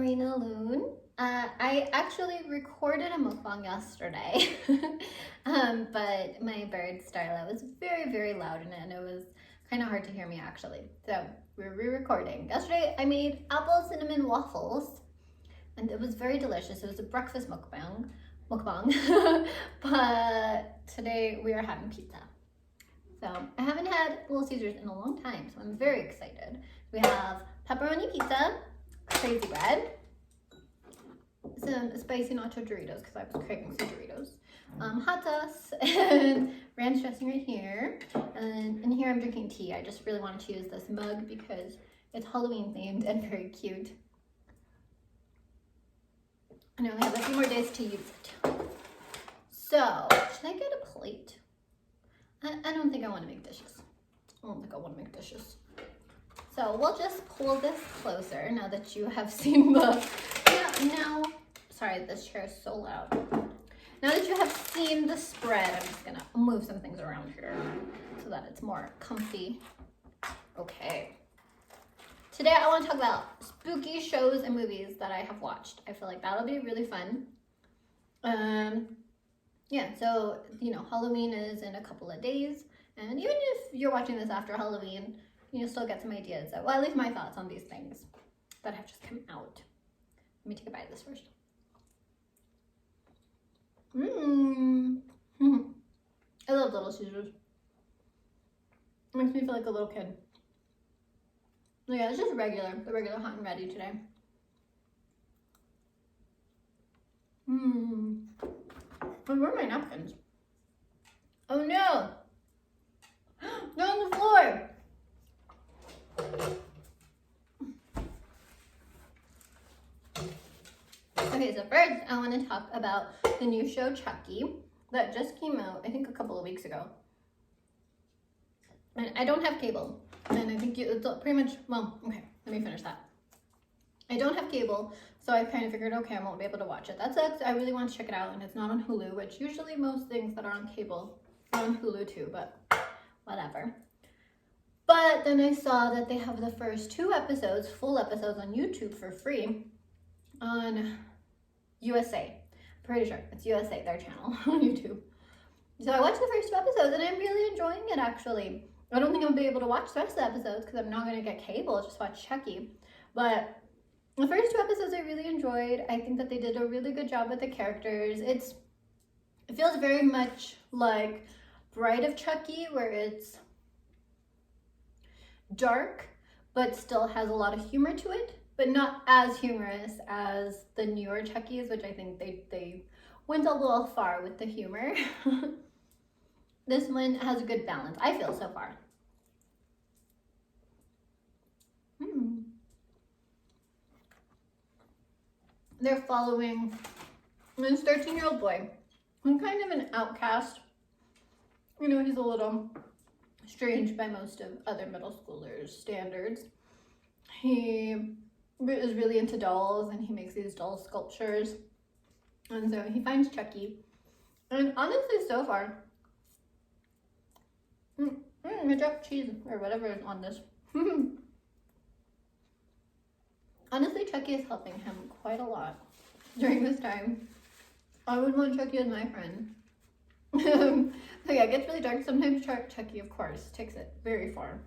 Marina Loon. I actually recorded a mukbang yesterday, but my bird Starla was very, very loud in it, and it was kind of hard to hear me actually. So we're re-recording. Yesterday I made apple cinnamon waffles, and it was very delicious. It was a breakfast mukbang, but today we are having pizza. So I haven't had Little Caesars in a long time, so I'm very excited. We have pepperoni pizza, crazy bread, some spicy nacho Doritos because I was craving some Doritos, hot sauce, and ranch dressing right here. And in here I'm drinking tea. I just really wanted to use this mug because it's Halloween themed and very cute. And I only have a few more days to use it. So, should I get a plate? I don't think I want to make dishes. So we'll just pull this closer now that you have seen the, sorry, this chair is so loud. Now that you have seen the spread, I'm just gonna move some things around here so that it's more comfy. Okay. Today I want to talk about spooky shows and movies that I have watched. I feel like that'll be really fun. Yeah, so, Halloween is in a couple of days, and even if you're watching this after Halloween, you'll still get some ideas. Well, at least my thoughts on these things that have just come out. Let me take a bite of this first. I love Little Caesars. It makes me feel like a little kid. Yeah, it's just the regular hot and ready today. Where are my napkins? Oh no! They're on the floor! Okay, so first I want to talk about the new show Chucky that just came out, I think a couple of weeks ago. And I don't have cable. And I think it's pretty much, okay, let me finish that. I don't have cable, so I kind of figured, okay, I won't be able to watch it. That sucks. I really want to check it out, and it's not on Hulu, which usually most things that are on cable are on Hulu too, but whatever. But then I saw that they have the first 2 episodes, full episodes on YouTube for free on USA. Pretty sure it's USA, their channel on YouTube. So I watched the first 2 episodes, and I'm really enjoying it actually. I don't think I'll be able to watch the rest of the episodes because I'm not going to get cable, just watch Chucky. But the first 2 episodes I really enjoyed. I think that they did a really good job with the characters. It feels very much like Bride of Chucky, where it's dark, but still has a lot of humor to it, but not as humorous as the newer Chuckies, which I think they went a little far with the humor. This one has a good balance, I feel, so far. They're following this 13-year-old boy who's kind of an outcast. He's a little strange by most of other middle schoolers' standards. He is really into dolls, and he makes these doll sculptures. And so he finds Chucky. And honestly, so far, I dropped cheese or whatever is on this. Honestly, Chucky is helping him quite a lot during this time. I would want Chucky as my friend. So yeah, it gets really dark. Sometimes Chucky, of course, takes it very far.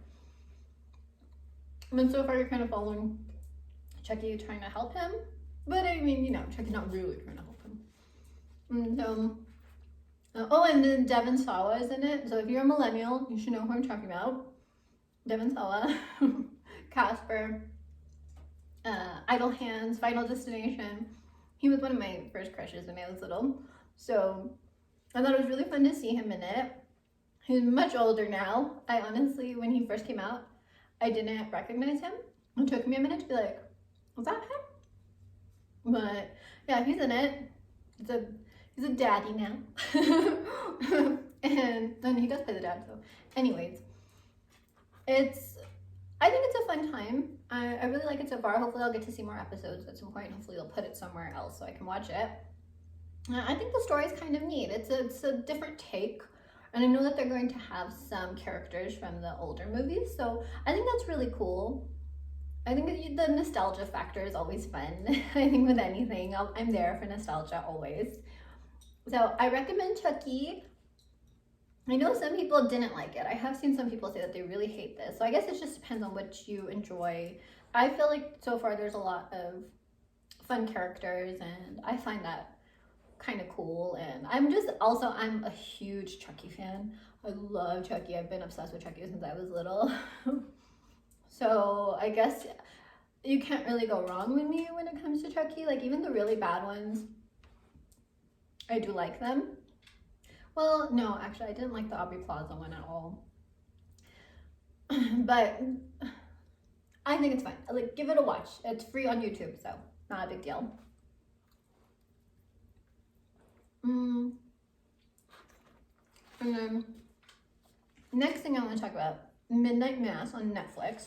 And so far, you're kind of following Chucky trying to help him. But I mean, Chucky's not really trying to help him. And and then Devon Sawa is in it. So if you're a millennial, you should know who I'm talking about. Devon Sawa, Casper, Idle Hands, Final Destination. He was one of my first crushes when I was little. So I thought it was really fun to see him in it. He's much older now. I honestly, when he first came out, I didn't recognize him. It took me a minute to be like, was that him? But yeah, he's in it. He's a daddy now. And then he does play the dad, so anyways. I think it's a fun time. I really like it so far. Hopefully I'll get to see more episodes at some point. Hopefully they'll put it somewhere else so I can watch it. I think the story is kind of neat. It's a different take. And I know that they're going to have some characters from the older movies. So I think that's really cool. I think the nostalgia factor is always fun. I think with anything, I'm there for nostalgia always. So I recommend Chucky. I know some people didn't like it. I have seen some people say that they really hate this. So I guess it just depends on what you enjoy. I feel like so far there's a lot of fun characters and I find that kind of cool. And I'm a huge Chucky fan. I love Chucky. I've been obsessed with Chucky since I was little. So I guess you can't really go wrong with me when it comes to Chucky. Like even the really bad ones, I do like them. Well, no, actually, I didn't like the Aubrey Plaza one at all. But I think it's fine. Like, give it a watch. It's free on YouTube, so not a big deal. And then, next thing I want to talk about, Midnight Mass on Netflix.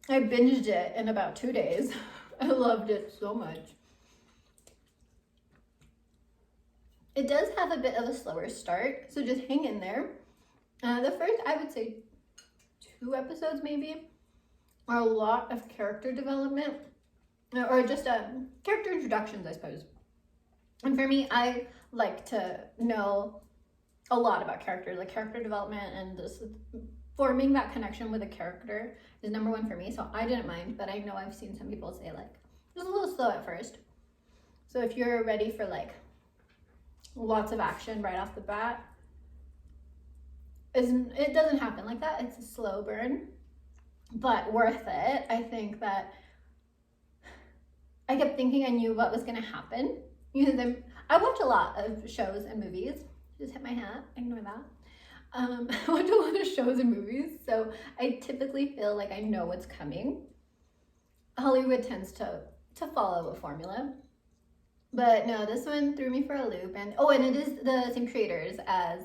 I binged it in about 2 days. I loved it so much. It does have a bit of a slower start, so just hang in there. The first, I would say, 2 episodes maybe, are a lot of character development, or just character introductions, I suppose. And for me, I like to know a lot about characters, like character development, and just forming that connection with a character is number one for me, so I didn't mind, but I know I've seen some people say, like, it was a little slow at first. So if you're ready for, like, lots of action right off the bat, it doesn't happen like that. It's a slow burn, but worth it. I think that I kept thinking I knew what was going to happen. I watch a lot of shows and movies. Just hit my hat, ignore that. I watch a lot of shows and movies, so I typically feel like I know what's coming. Hollywood tends to follow a formula. But no, this one threw me for a loop. And it is the same creators as,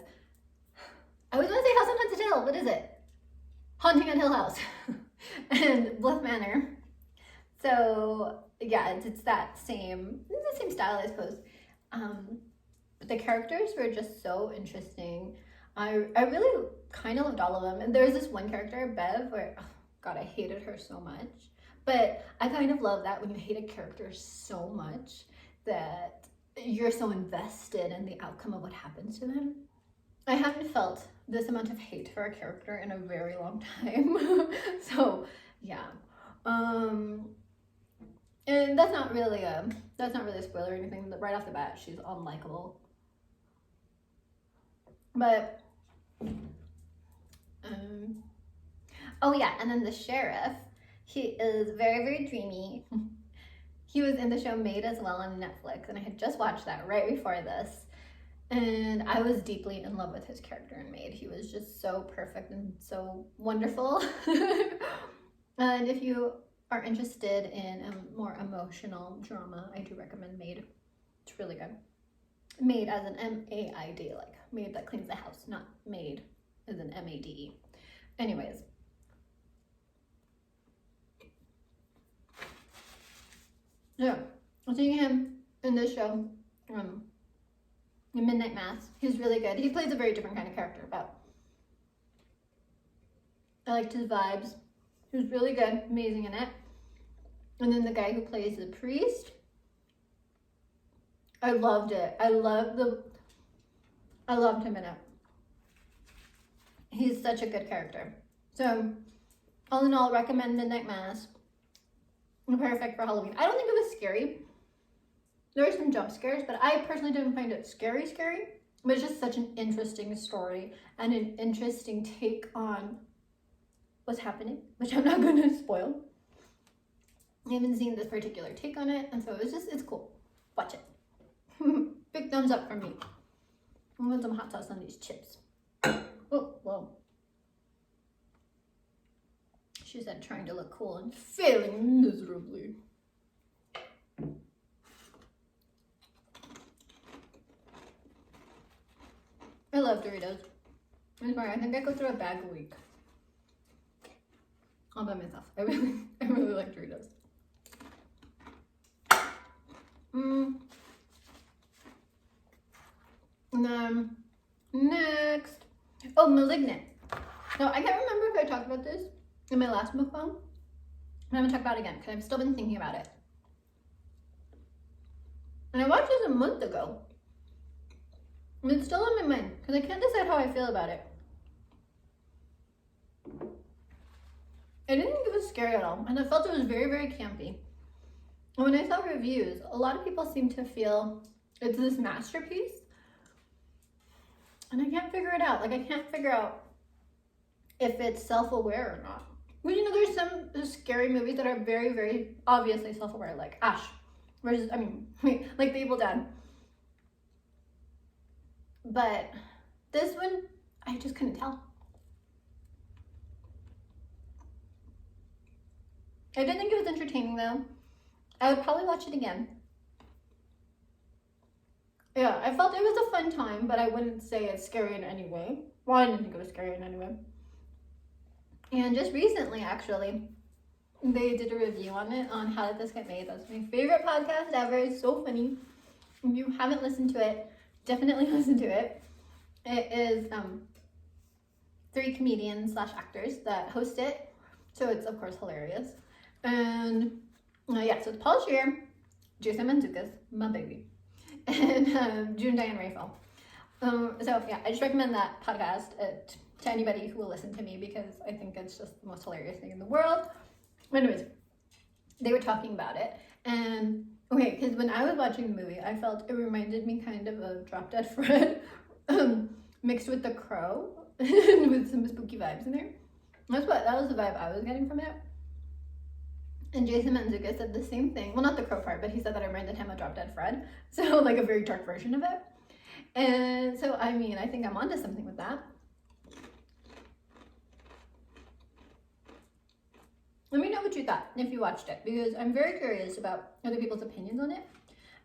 I was going to say House on Haunted Hill. What is it? Haunting on Hill House and Bluff Manor. So yeah, it's the same style, I suppose. But the characters were just so interesting. I really kind of loved all of them. And there's this one character, Bev, where, oh God, I hated her so much. But I kind of love that when you hate a character so much that you're so invested in the outcome of what happens to them. I haven't felt this amount of hate for a character in a very long time. So yeah. And that's not really a spoiler or anything. Right off the bat, she's unlikable. But oh yeah, and then the sheriff, he is very, very dreamy. He was in the show Made as well on Netflix, and I had just watched that right before this. And I was deeply in love with his character in Made. He was just so perfect and so wonderful. And if you are interested in a more emotional drama, I do recommend Made. It's really good. Made as an M-A-I-D, like maid that cleans the house, not made as an M-A-D-E. Anyways. Yeah, seeing him in this show, in Midnight Mass, he's really good. He plays a very different kind of character, but I liked his vibes. He was really good, amazing in it. And then the guy who plays the priest, I loved it. I loved him in it. He's such a good character. So, all in all, recommend Midnight Mass. Perfect for Halloween. I don't think it was scary. There were some jump scares, but I personally didn't find it scary. But it's just such an interesting story and an interesting take on what's happening, which I'm not going to spoil. I haven't seen this particular take on it, and so it's cool. Watch it. Big thumbs up from me. I want some hot sauce on these chips. Oh, whoa. She said trying to look cool and failing miserably. I love Doritos. I'm sorry, I think I go through a bag a week. All by myself. I really like Doritos. And then next, Malignant. Now I can't remember if I talked about this in my last mukbang, I haven't talked about it again because I've still been thinking about it. And I watched this a month ago. And it's still on my mind because I can't decide how I feel about it. I didn't think it was scary at all, and I felt it was very, very campy. And when I saw reviews, a lot of people seem to feel it's this masterpiece. And I can't figure it out. Like, I can't figure out if it's self-aware or not. Well, you know, there's some scary movies that are very, very obviously self-aware, like Ash versus, like The Evil Dead. But this one, I just couldn't tell. I did think it was entertaining though. I would probably watch it again. Yeah, I felt it was a fun time, but I wouldn't say it's scary in any way. Well, I didn't think it was scary in any way. And just recently, actually, they did a review on it, on How Did This Get Made. That's my favorite podcast ever. It's so funny. If you haven't listened to it, definitely listen to it. It is 3 comedians / actors that host it. So it's, of course, hilarious. And yeah, so it's Paul Scheer, Jason Mantzoukas, my baby, and June Diane Raphael. So yeah, I just recommend that podcast to anybody who will listen to me because I think it's just the most hilarious thing in the world. Anyways, they were talking about it, and okay, because when I was watching the movie, I felt it reminded me kind of Drop Dead Fred mixed with The Crow with some spooky vibes in there. That was the vibe I was getting from it. And Jason Mantzoukas said the same thing. Well, not the crow part, but he said that it reminded him of Drop Dead Fred. So, like a very dark version of it. And so, I mean, I think I'm onto something with that. Let me know what you thought if you watched it, because I'm very curious about other people's opinions on it.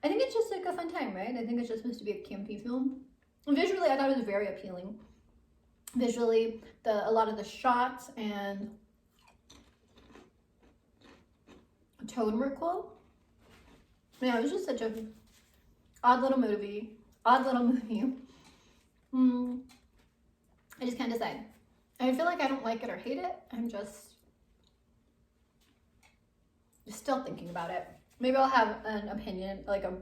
I think it's just like a fun time, right? I think it's just supposed to be a campy film. Visually, I thought it was very appealing. Visually, a lot of the shots and tone were cool. Yeah, it was just such a odd little movie. I just can't decide. I feel like I don't like it or hate it. I'm just still thinking about it. Maybe I'll have an opinion, like a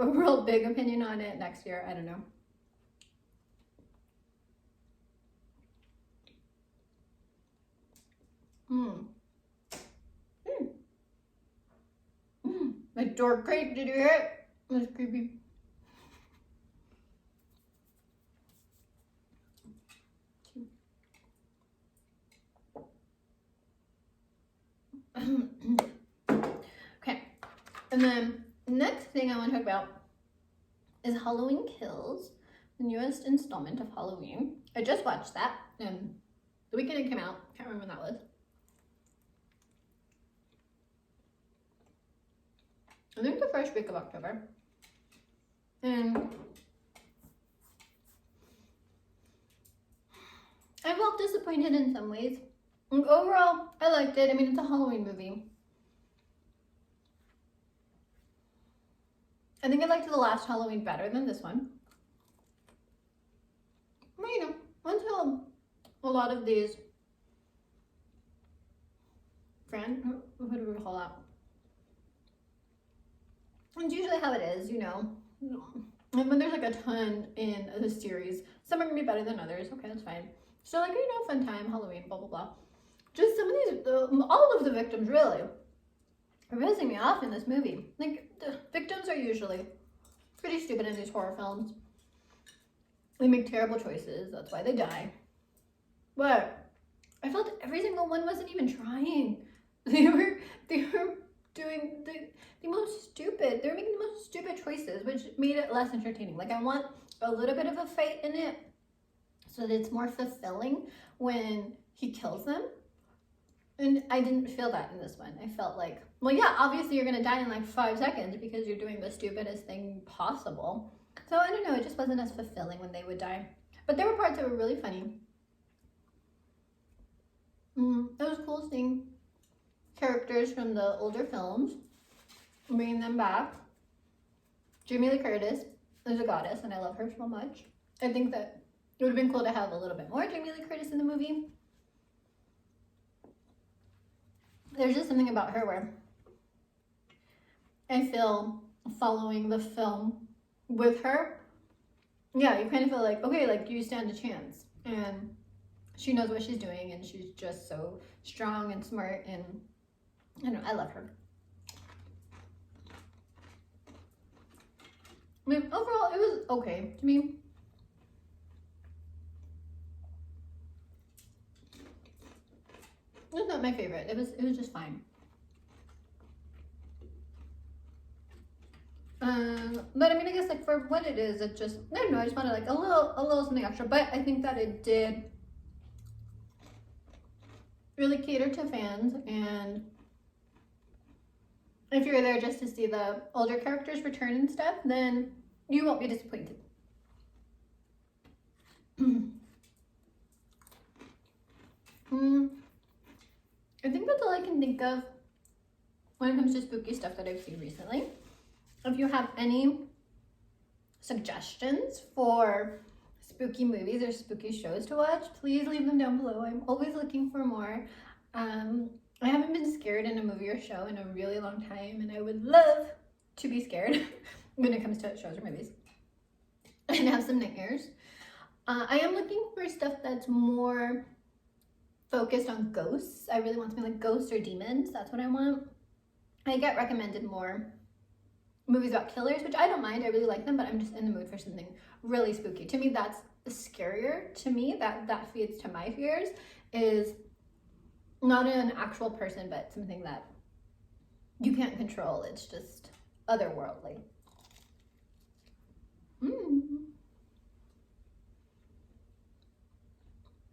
real big opinion on it next year. I don't know. My door creaked, did you hear it? It was creepy. Okay, and then next thing I want to talk about is Halloween Kills, the newest installment of Halloween. I just watched that the weekend it came out. Can't remember when that was. I think the first week of October. And I felt disappointed in some ways. And overall, I liked it. I mean, it's a Halloween movie. I think I liked the last Halloween better than this one. But, you know, until a lot of these what do we call that? It's usually how it is, you know. And when there's like a ton in the series, some are gonna be better than others. Okay, that's fine. So like, you know, fun time, Halloween, blah, blah, blah. Just some of these, all of the victims really are pissing me off in this movie. Like, the victims are usually pretty stupid in these horror films. They make terrible choices, that's why they die. But I felt every single one wasn't even trying. They were doing the most stupid, they were making the most stupid choices, which made it less entertaining. Like, I want a little bit of a fight in it so that it's more fulfilling when he kills them. And I didn't feel that in this one. I felt like, well, yeah, obviously you're gonna die in like 5 seconds because you're doing the stupidest thing possible. So I don't know, it just wasn't as fulfilling when they would die. But there were parts that were really funny. It was cool seeing characters from the older films, bringing them back. Jamie Lee Curtis is a goddess, and I love her so much. I think that it would have been cool to have a little bit more Jamie Lee Curtis in the movie. there's just something about her where I feel following the film with her, yeah, you kind of feel like, okay, like you stand a chance, and she knows what she's doing, and she's just so strong and smart, and I don't know, I love her. I mean, overall, it was okay to me. It was not my favorite. It was just fine. But I mean, I guess like for what it is, it just, I don't know, I just wanted like a little something extra. But I think that it did really cater to fans, and if you're there just to see the older characters return and stuff, then you won't be disappointed. I think that's all I can think of when it comes to spooky stuff that I've seen recently. If you have any suggestions for spooky movies or spooky shows to watch, please leave them down below. I'm always looking for more. I haven't been scared in a movie or show in a really long time, and I would love to be scared when it comes to shows or movies and have some nightmares. I am looking for stuff that's more focused on ghosts. I really want something like ghosts or demons. That's what I want. I get recommended more movies about killers, which I don't mind. I really like them, but I'm just in the mood for something really spooky. To me, that's scarier. To me, that feeds to my fears, is not an actual person, but something that you can't control. It's just otherworldly.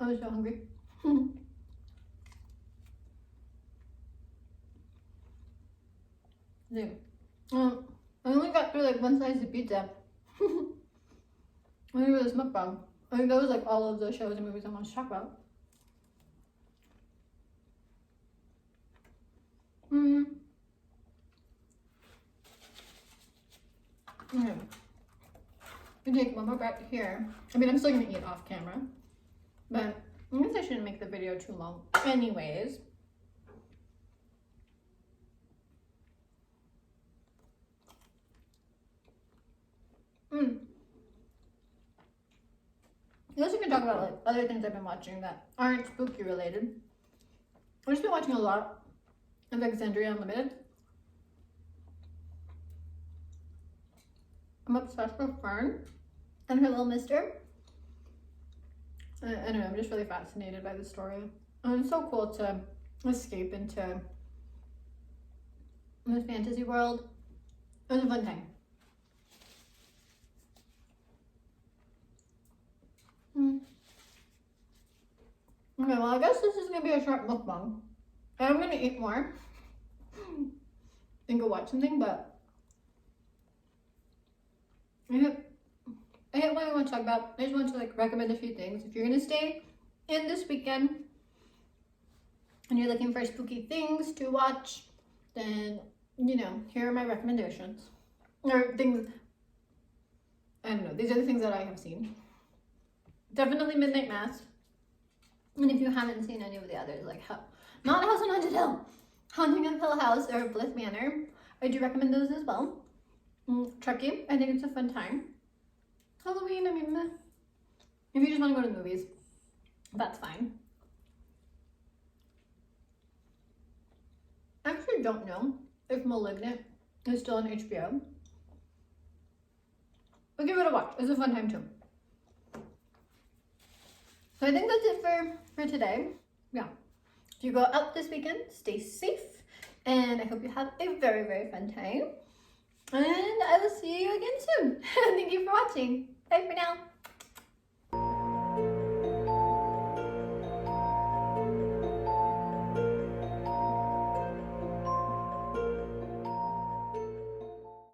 I was so hungry. Yeah. I only got through like one slice of pizza. I think it was Mukbang. I think that was like all of the shows and movies I want to talk about. Okay. We take one more bite here. I mean, I'm still gonna eat off camera, but I guess I shouldn't make the video too long. Anyways. I guess we can talk about like other things I've been watching that aren't spooky related. I've just been watching a lot of Alexandria Unlimited. I'm obsessed with Fern and her little mister. I don't know, I'm just really fascinated by the story. And it's so cool to escape into this fantasy world. It was a fun time. Okay, well, I guess this is gonna be a short mukbang. I'm gonna eat more and go watch something, but I hit what I want to talk about. I just want to like recommend a few things. If you're gonna stay in this weekend and you're looking for spooky things to watch, then you know, here are my recommendations. Or things, I don't know, these are the things that I have seen. Definitely Midnight Mass. And if you haven't seen any of the others, like not House on Haunted Hill, Haunting of Hill House, or Bliss Manor, I do recommend those as well. Chucky, I think it's a fun time. Halloween, I mean, if you just want to go to the movies, that's fine. I actually don't know if Malignant is still on HBO. But give it a watch. It's a fun time too. So I think that's it for today. Yeah. If you go out this weekend, stay safe. And I hope you have a very, very fun time. And I will see you again soon. Thank you for watching. Bye for now.